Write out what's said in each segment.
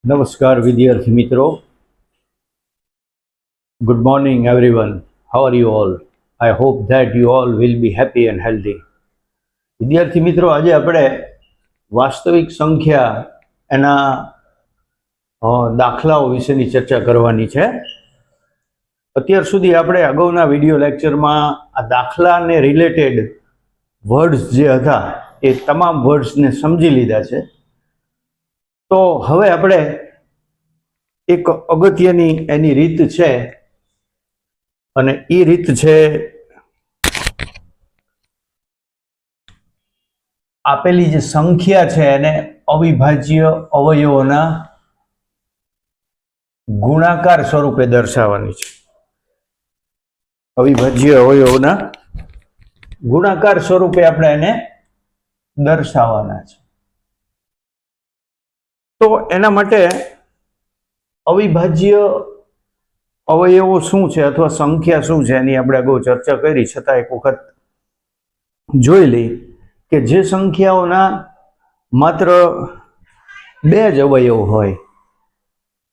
નમસ્કાર વિદ્યાર્થી મિત્રો. Good morning everyone. How are you all? I hope that you all will be happy and healthy. વિદ્યાર્થી મિત્રો, આજે આપણે વાસ્તવિક સંખ્યા એના દાખલાઓ વિશેની ચર્ચા કરવાની છે. અત્યાર સુધી આપણે અગાઉના વિડીયો લેક્ચરમાં આ દાખલાને રિલેટેડ વર્ડ્સ જે હતા એ તમામ વર્ડ્સને સમજી લીધા છે. તો હવે આપણે એક અગત્યની એની રીત છે, અને એ રીત છે આપેલી જે સંખ્યા છે એને અવિભાજ્ય અવયવોના ગુણાકાર સ્વરૂપે દર્શાવવાની છે. અવિભાજ્ય અવયવોના ગુણાકાર સ્વરૂપે આપણે એને દર્શાવવાના છે. તો એના માટે અવિભાજ્ય અવયવો શું છે અથવા સંખ્યા શું છે એની આપણે અગાઉ ચર્ચા કરી, છતાં એક વખત જોઈ લઈ કે જે સંખ્યાઓના માત્ર બે જ અવયવ હોય,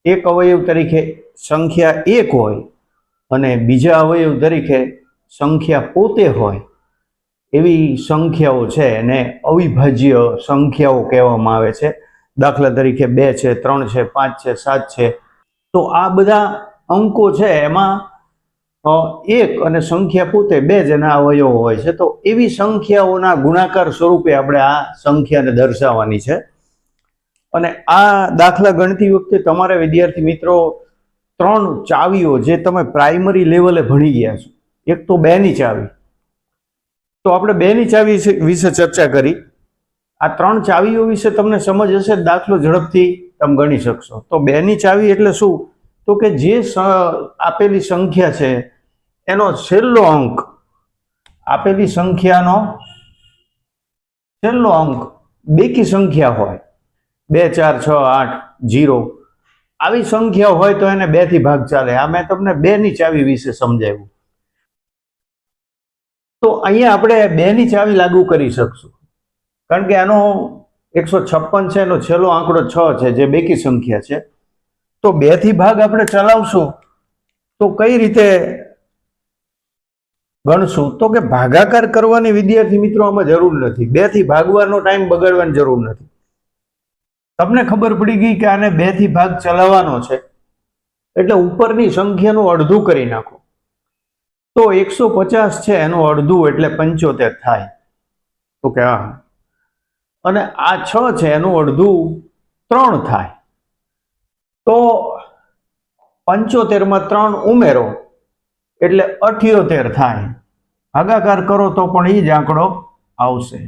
એક અવયવ તરીકે સંખ્યા એક હોય અને બીજા અવયવ તરીકે સંખ્યા પોતે હોય, એવી સંખ્યાઓ છે એને અવિભાજ્ય સંખ્યાઓ કહેવામાં આવે છે. દાખલા તરીકે 2 છે, 3 છે, 5 છે, 7 છે. તો આ બધા અંકો છે એમાં એક અને સંખ્યા પોતે બે જ એના અવયવો હોય છે. તો એવી સંખ્યાઓના ગુણાકાર સ્વરૂપે આપણે આ સંખ્યાને દર્શાવવાની છે. અને આ દાખલા ગણતી વખતે તમારે વિદ્યાર્થી મિત્રો 3 ચાવીઓ જે તમે પ્રાઇમરી લેવલે ભણી ગયા છો, એક તો 2 ની ચાવી. તો આપણે 2 ની ચાવી વિશે ચર્ચા કરી. આ 3 ચાવીઓ વિશે તમને સમજ હશે, દાખલો ઝડપથી તમે ગણી શકશો. તો 2 ની ચાવી એટલે શું? તો કે જે આપેલી સંખ્યા છે એનો છેલ્લો અંક, આપેલી સંખ્યાનો છેલ્લો અંક બેકી સંખ્યા હોય, 2 4 6 8 0 આવી સંખ્યા હોય તો એને 2 થી ભાગ ચાલે. આ મેં તમને 2 ની ચાવી વિશે સમજાવ્યું. તો અહીંયા આપણે 2 ની ચાવી લાગુ કરી શકશું, કારણ કે આનો 156 છે, એનો છેલ્લો આંકડો 6 છે જે બેકી સંખ્યા છે. તો 2 થી ભાગ આપણે ચલાવશું તો કઈ રીતે ગણશું? તો કે ભાગાકાર કરવાની વિદ્યાર્થી મિત્રો આમાં જરૂર નથી. 2 થી ભાગવાનો ટાઈમ બગાડવાની જરૂર નથી. તમને ખબર પડી ગઈ કે આને 2 થી ભાગ ચલાવવાનો છે એટલે ઉપરની સંખ્યાનું અડધું કરી નાખો. તો 150 છે એનું અડધું એટલે 75 થાય. તો કે હા, અને આ 6 છે એનું અડધું 3 થાય. તો 75 માં 3 ઉમેરો એટલે 78 થાય. ભાગાકાર કરો તો પણ એ જ આંકડો આવશે.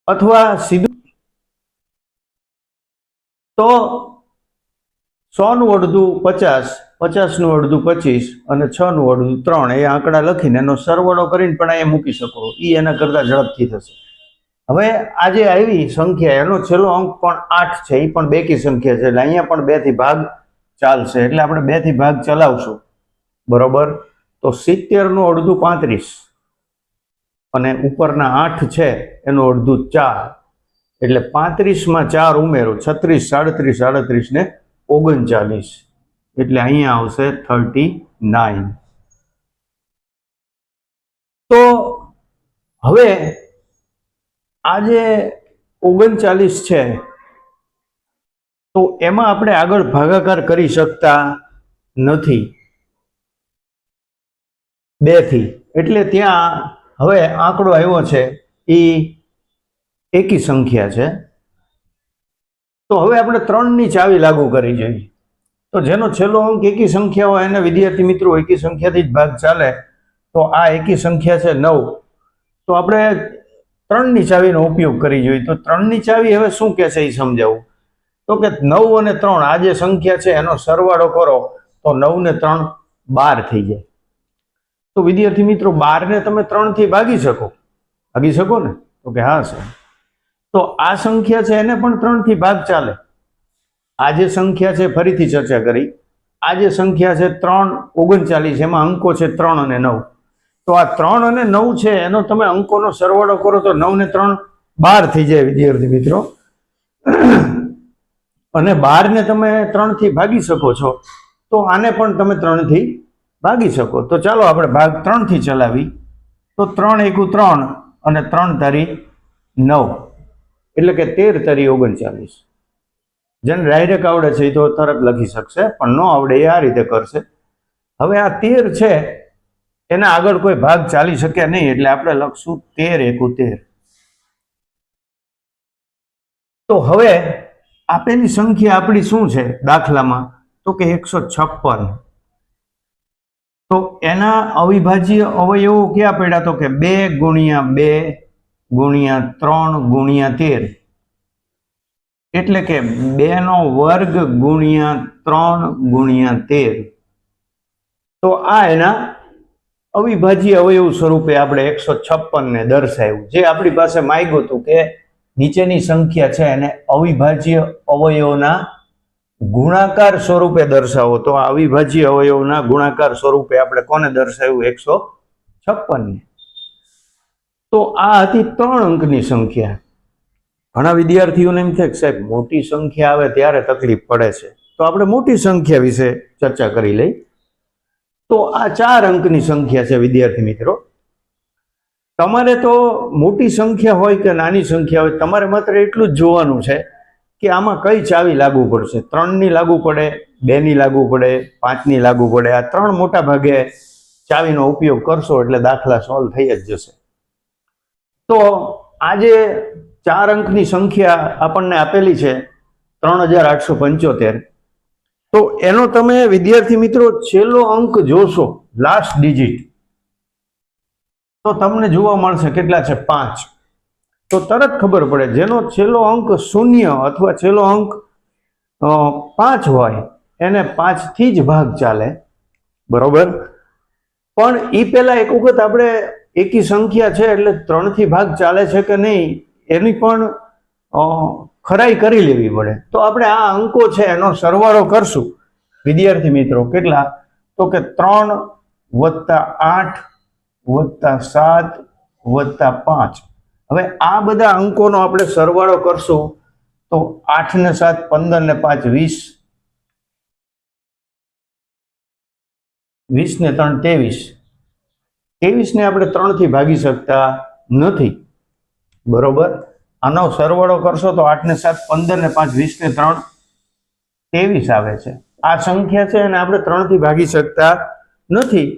અથવા સીધું તો 100 નું અડધું 50, 50 નું અડધું 25 અને 6 નું અડધું 3 એ આંકડા લખીને એનો સરવાળો કરીને પણ અહીંયા મૂકી શકો. એ એના કરતા ઝડપથી થશે. હવે આજે આવી સંખ્યા એનો છેલ્લો અંક પણ 8 છે, એ પણ બેકી સંખ્યા છે એટલે અહીંયા પણ 2 થી ભાગ ચાલશે. એટલે આપણે 2 થી ભાગ ચલાવશું, બરોબર. તો 70 નું અડધું 35 અને ઉપરના 8 છે એનું અડધું 4 એટલે 35 માં 4 ઉમેરો 36, 37, 38 ને 39 એટલે અહીંયા આવશે 39. તો હવે આ જે 39 છે તો એમાં આપણે આગળ ભાગાકાર કરી શકતા નથી 2 થી, એટલે ત્યાં હવે આંકડો આવ્યો છે એ એકી સંખ્યા છે. તો હવે આપણે 3 ની ચાવી લાગુ કરી જોઈએ. તો જેનો છેલ્લો અંક એકી સંખ્યા હોય એને વિદ્યાર્થી મિત્રો એકી સંખ્યાથી જ ભાગ ચાલે. તો આ એકી સંખ્યા છે 9. તો આપણે 3 ની ચાવીનો ઉપયોગ કરી જોઈએ. તો 3 ની ચાવી હવે શું કહે છે એ સમજાવું. તો કે 9 અને 3 આ જે સંખ્યા છે એનો સરવાળો કરો તો 9 ને 3 12 થઈ જાય. તો વિદ્યાર્થી મિત્રો 12 ને તમે 3 થી ભાગી શકો ને? તો કે હા સર. તો આ સંખ્યા છે એને પણ 3 થી ભાગ ચાલે. આ જે સંખ્યા છે ફરીથી ચર્ચા કરી, આ જે સંખ્યા છે 3 39 એમાં અંકો છે 3 અને 9. તો આ 3 અને 9 છે એનો તમે અંકોનો સરવાળો કરો તો 9 ને 3 12 થઈ જાય વિદ્યાર્થી મિત્રો. અને 12 ને તમે 3 થી ભાગી શકો છો, તો આને પણ તમે 3 થી ભાગી શકો. તો ચાલો આપણે ભાગ 3 થી ચલાવી. તો 3 એકુ 3 અને 3 તારી 9, એટલે કે 13 તારી 39. જેને ડાયરેક્ટ આવડે છે એ તો તરત લખી શકશે, પણ ન આવડે એ આ રીતે કરશે. હવે આ 13 છે એના આગળ કોઈ ભાગ ચાલી શકે નહીં, એટલે આપણે લખશું 13 એકુ 13. તો હવે આપેલી સંખ્યા આપણી શું છે દાખલામાં, તો કે 156. તો એના અવિભાજ્ય અવયવો ક્યાં પડ્યા, તો કે 2 ગુણ્યા 2 ગુણ્યા 3 ગુણ્યા 13, એટલે કે 2 નો વર્ગ ગુણ્યા 3 ગુણ્યા 13. તો આ એના અવિભાજ્ય અવયવ સ્વરૂપે આપણે 156 ને દર્શાવ્યું. જે આપણી પાસે માંગ્યું હતું કે નીચેની સંખ્યા છે એને અવિભાજ્ય અવયવના ગુણાકાર સ્વરૂપે દર્શાવો, તો આ અવિભાજ્ય અવયવના ગુણાકાર સ્વરૂપે આપણે કોને દર્શાવ્યું, 156 ને. તો આ હતી 3 અંકની સંખ્યા. ઘણા વિદ્યાર્થીઓને એમ થાય કે સાહેબ મોટી સંખ્યા આવે ત્યારે તકલીફ પડે છે, તો આપણે મોટી સંખ્યા વિશે ચર્ચા કરી લઈ. તો આ 4 અંકની સંખ્યા છે વિદ્યાર્થી મિત્રો. તમારે તો મોટી સંખ્યા હોય કે નાની સંખ્યા હોય, તમારે માત્ર એટલું જ જોવાનું છે કે આમાં કઈ ચાવી લાગુ પડશે. 3 ની લાગુ પડે, 2 ની લાગુ પડે, 5 ની લાગુ પડે. આ 3 મોટા ભાગે ચાવીનો ઉપયોગ કરશો એટલે દાખલા સોલ્વ થઈ જ જશે. તો આજે 4 અંકની સંખ્યા આપણને આપેલી છે 3875. તો એનો તમે વિદ્યાર્થી મિત્રો છેલ્લો અંક જોશો, લાસ્ટ ડિજિટ, તો તમને જોવા મળશે કેટલા છે, 5. તો તરત ખબર પડે જેનો છેલ્લો અંક 0 અથવા છેલ્લો અંક 5 હોય એને 5 થી જ ભાગ ચાલે, બરોબર. પણ એ પહેલા એક વખત આપણે એકી સંખ્યા છે એટલે 3 થી ભાગ ચાલે છે કે નહીં એની પણ ખરાઈ કરી લેવી પડે. તો આપણે આ અંકો છે એનો સરવાળો કરશું વિદ્યાર્થી મિત્રો. કેટલા, તો કે 3 + 8 + 7 + 5. હવે આ બધા અંકોનો આપણે સરવાળો કરશું તો 8 ને 7 15 ને 5 20, 20 ને 3 23. 23 ને આપણે 3 થી ભાગી શકતા નથી, બરોબર. આનો સરવાળો કરશો તો 8 ને 7 15 ને 5 20 ને 3 23 આવે છે. આ સંખ્યા છે અને આપણે 3 થી ભાગી શકતા નથી.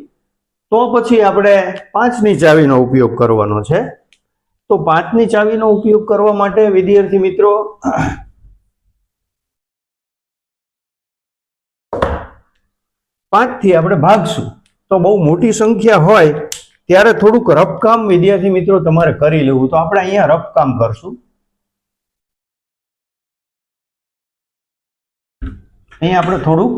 તો પછી આપણે 5 ની ચાવીનો ઉપયોગ કરવાનો છે. તો 5 ની ચાવીનો ઉપયોગ કરવા માટે વિદ્યાર્થી મિત્રો 5 થી આપણે ભાગશું. તો બહુ મોટી સંખ્યા હોય ત્યારે થોડુંક રફકામ વિદ્યાર્થી મિત્રો તમારે કરી લેવું. તો આપણે અહીંયા રફકામ કરશું. અહીંયા આપણે થોડુંક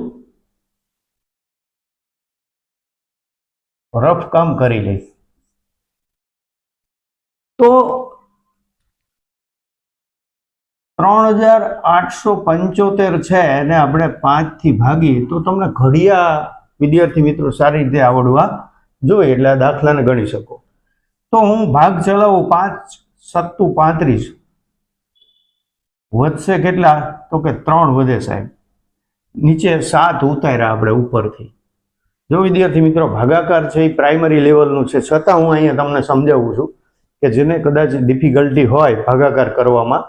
રફ કામ કરી લઈ. તો 3875 છે એને આપણે 5 થી ભાગીએ તો તમને ઘડિયા વિદ્યાર્થી મિત્રો સારી રીતે આવડવા જોઈએ, એટલે આ દાખલાને ગણી શકો. તો હું ભાગ ચલાવું, 5 × 7 = 35. વધશે કેટલા, તો કે 3 વધે સાહેબ. નીચે 7 ઉતાર્યા આપણે ઉપરથી. જો વિદ્યાર્થી મિત્રો ભાગાકાર છે એ પ્રાઇમરી લેવલનું છે, છતાં હું અહીંયા તમને સમજાવું છું કે જેને કદાચ ડિફિકલ્ટી હોય ભાગાકાર કરવામાં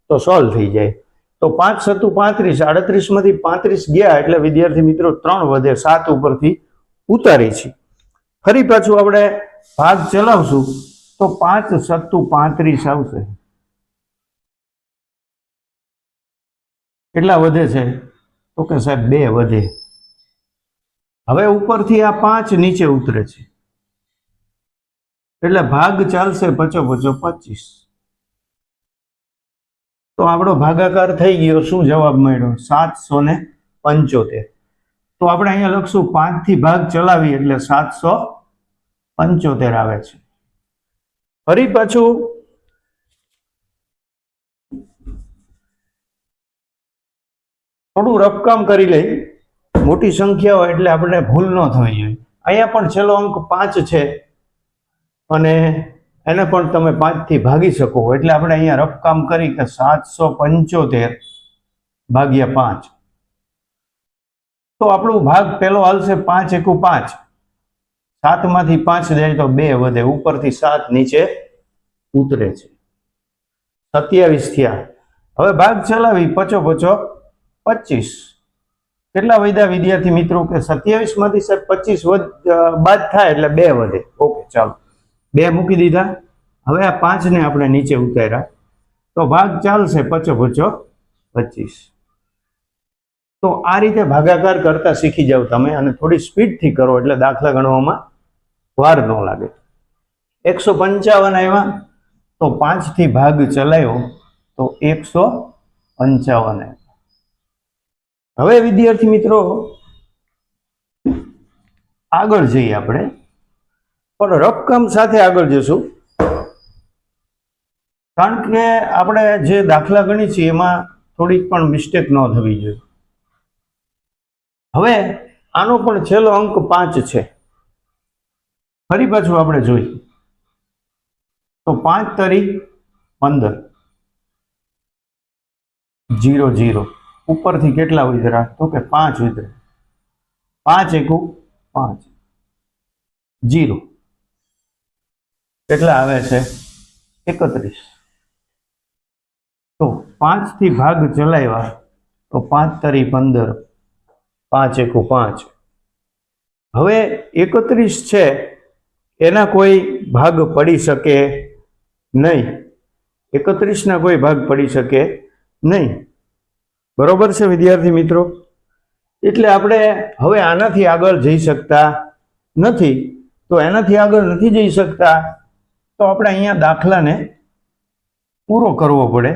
તો સોલ્વ થઈ જાય. તો 5 × 7 = 35, 38 માંથી 35 ગયા એટલે વિદ્યાર્થી મિત્રો 3 વધે, 7 ઉપરથી ઉતારી છે. ફરી પાછું આપણે ભાગ ચલાવશું તો 5 × 7 = 35 આવશે. કેટલા વધે છે, તો કે સાહેબ 2 વધે. હવે ઉપરથી આ 5 નીચે ઉતરે છે એટલે ભાગ ચાલશે 5 × 5 = 25. તો આપણો ભાગાકાર થઈ ગયો. શું જવાબ મળ્યો, 775. તો આપણે અહીંયા લખશું 5 થી ભાગ ચલાવી એટલે 775 આવે છે. ફરી પાછું થોડું રફકામ કરી લઈ. મોટી સંખ્યા હોય એટલે આપણે ભૂલ ન થવી જોઈએ. અહીંયા પણ છેલ્લો અંક 5 છે અને એને પણ તમે 5 થી ભાગી શકો. એટલે આપણે અહીંયા રફ કામ કરી કે 775 ભાગ્યા 5. તો આપણો ભાગ પેલો હાલશે 5 એકુ 5. 7 માંથી 5 જાય તો 2 વધે, ઉપરથી 7 નીચે ઉતરે છે. 27 થયા. હવે ભાગ ચલાવી 5 5 25. કેટલા વધ્યા વિદ્યાર્થી મિત્રો? કે 27 માંથી સાહેબ 25 બાદ થાય એટલે 2 વધે. ઓકે, ચાલો 2 મૂકી દીધા. હવે આ 5 ને આપણે નીચે ઉતાર્યા તો ભાગ ચાલશે 5 5 25. તો આ રીતે ભાગાકાર કરતા શીખી જાવ તમે, અને થોડી સ્પીડથી કરો એટલે દાખલા ગણવામાં વાર ન લાગે. 155 આવ્યા તો 5 થી ભાગ ચલાવ્યો તો 155 આવ્યા. હવે વિદ્યાર્થી મિત્રો આગળ જઈએ આપણે, પણ રકમ સાથે આગળ જશું, કારણ કે આપણે જે દાખલા ગણી છે એમાં થોડીક પણ મિસ્ટેક ન થવી જોઈએ. હવે આનો પણ છેલ્લો અંક 5 છે. ફરી પાછું આપણે જોઈએ તો 5 તરી 15 0 0. ઉપરથી કેટલા ઉતર્યા? તો કે 5 ઉતર્યા. 5 એકુ 5 0. કેટલા આવે છે? 31. તો 5 થી ભાગ ચલાવ્યા તો 5 તરી 15, 5 એકુ 5. હવે 31 છે એના કોઈ ભાગ પડી શકે નહીં. 31 ના કોઈ ભાગ પડી શકે નહીં. બરોબર છે વિદ્યાર્થી મિત્રો? એટલે આપણે હવે આનાથી આગળ જઈ શકતા નથી. તો એનાથી આગળ નથી જઈ શકતા તો આપણે અહીંયા દાખલાને પૂરો કરવો પડે.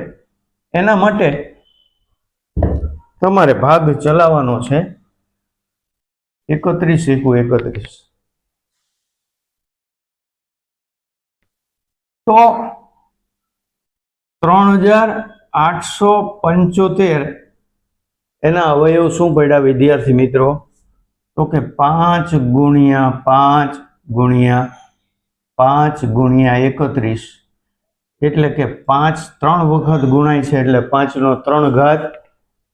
એના માટે તમારે ભાગ ચલાવવાનો છે 31 એકુ 31. તો 3875 એના અવયવ શું પડ્યા વિદ્યાર્થી મિત્રો? તો કે 5 ગુણ્યા 5 ગુણ્યા 5 ગુણ્યા 31, એટલે કે 5 3 વખત ગુણાય છે એટલે 5 નો 3 ઘાત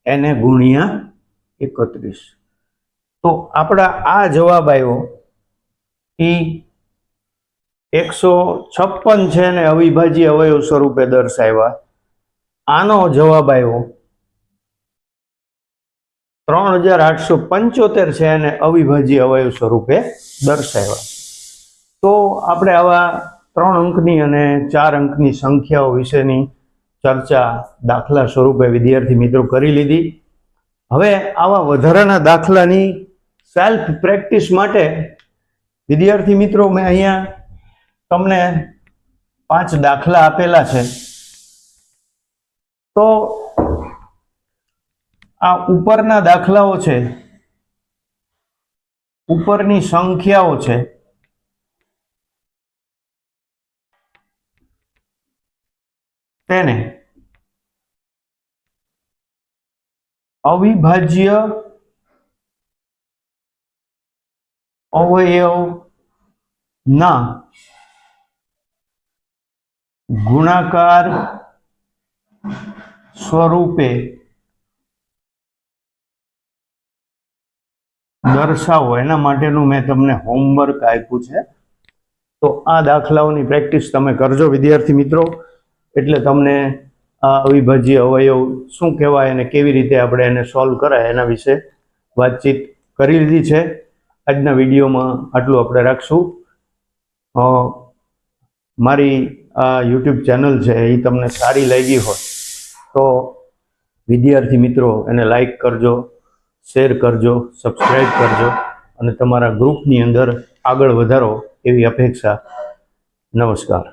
એને ગુણ્યા 31. તો આપણા આ જવાબ આવ્યો એ 156 છે ને અવિભાજ્ય અવયવ સ્વરૂપે દર્શાવ્યા. આનો જવાબ આવ્યો 3875 છે અને અવિભાજ્ય અવયવ સ્વરૂપે દર્શાવ્યા. તો આપણે આવા 3 અંકની અને 4 અંકની સંખ્યાઓ વિશેની ચર્ચા દાખલા સ્વરૂપે વિદ્યાર્થી મિત્રો કરી લીધી. હવે આવા વધારાના દાખલાની સેલ્ફ પ્રેક્ટિસ માટે વિદ્યાર્થી મિત્રો મેં અહીંયા તમને 5 દાખલા આપેલા છે. તો આ ઉપરના દાખલાઓ છે, ઉપરની સંખ્યાઓ છે, તેને અવિભાજ્ય અવયવના ગુણાકાર સ્વરૂપે દર્શાવો. એના માટેનું મેં તમને હોમવર્ક આપ્યું છે. તો આ દાખલાઓની પ્રેક્ટિસ તમે કરજો વિદ્યાર્થી મિત્રો, એટલે તમને આ અવિભાજ્ય અવયવ શું કહેવાય અને કેવી રીતે આપણે એને સોલ્વ કરાય એના વિશે વાતચીત કરી લીધી છે. આજના વિડીયોમાં આટલું આપણે રાખશું. મારી આ યુટ્યુબ ચેનલ છે એ તમને સારી લાગી હોય તો વિદ્યાર્થી મિત્રો એને લાઈક કરજો, શેર કરજો, સબસ્ક્રાઈબ કરજો અને તમારા ગ્રુપની અંદર આગળ વધારો એવી અપેક્ષા. નમસ્કાર.